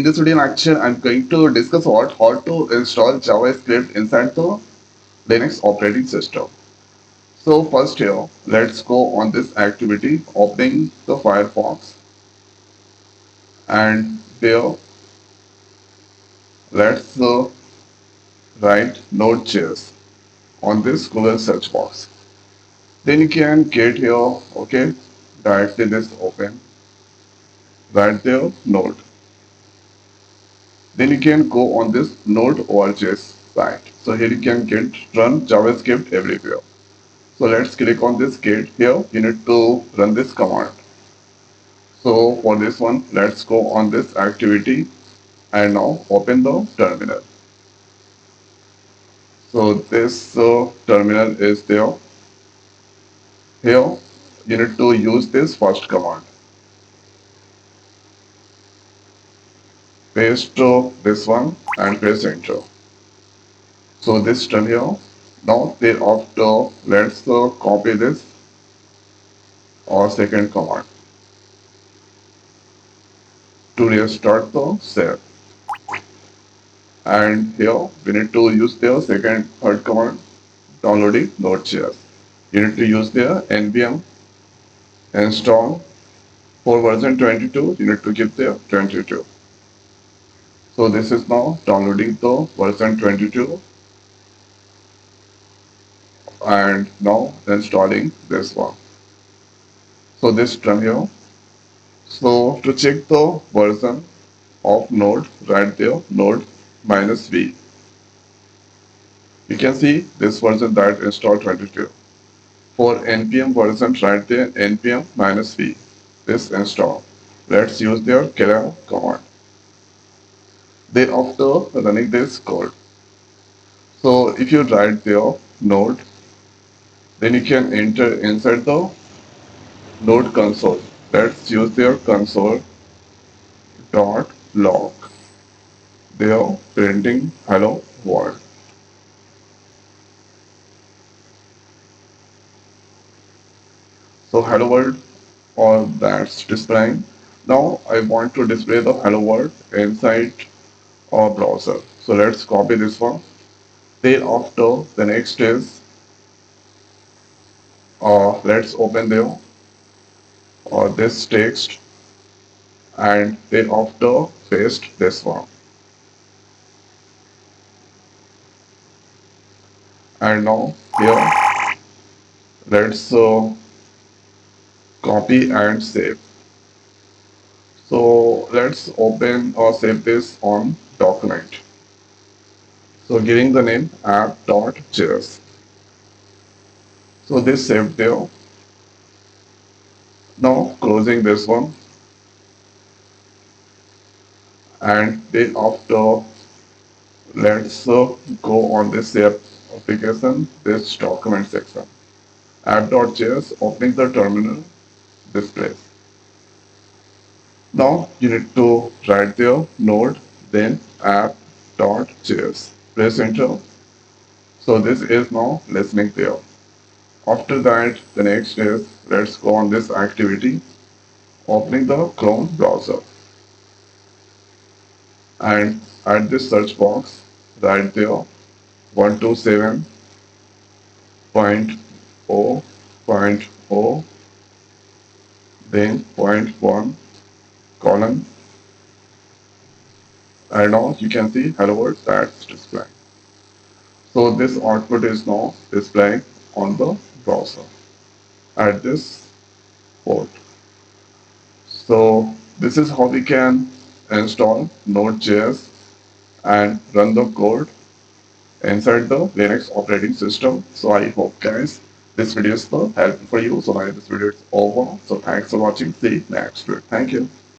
In this video lecture, I'm going to discuss how to install JavaScript inside the Linux operating system. So first here, let's go on this activity, opening the Firefox, and there let's write nodejs on this Google search box. Then you can get here, okay, directly this open, right there, node. Then you can go on this nodejs site. So here you can get run JavaScript everywhere. So let's click on this gate here. You need to run this command. So for this one, let's go on this activity and now open the terminal. So this terminal is there. Here you need to use this first command. Paste this one and press enter. So this done here. Now thereafter, let's copy this or second command to restart the cell. And here we need to use the third command, downloading nodejs. You need to use the npm install for version 22. You need to give the 22. So this is now downloading the version 22 and now installing this one. So this done here. So to check the version of node, write there node -v. You can see this version that installed 22. For npm version, write there npm -v. This install. Let's use their killer command. Then after running this code. So if you write there node, then you can enter inside the node console. Let's use their console dot log. They are printing hello world. So hello world or that's displaying. Now I want to display the hello world inside our browser. So let's copy this one. Thereafter, the next is let's open there this text and thereafter paste this one. And now here let's copy and save. So let's open or save this on document. So giving the name app.js. So this saved there. Now closing this one and thereafter let's go on this application, this document section. App.js, opening the terminal displays. Now you need to write there node, then app.js. Press enter. So this is now listening there. After that, the next is let's go on this activity, opening the Chrome browser. And at this search box, write there 127.0.0, then point 1 colon, and now you can see hello world that's displaying. So this output is now displaying on the browser at this port. So this is how we can install Node.js and run the code inside the Linux operating system. So I hope guys this video is helpful for you. So now this video is over. So thanks for watching. See you next video. Thank you.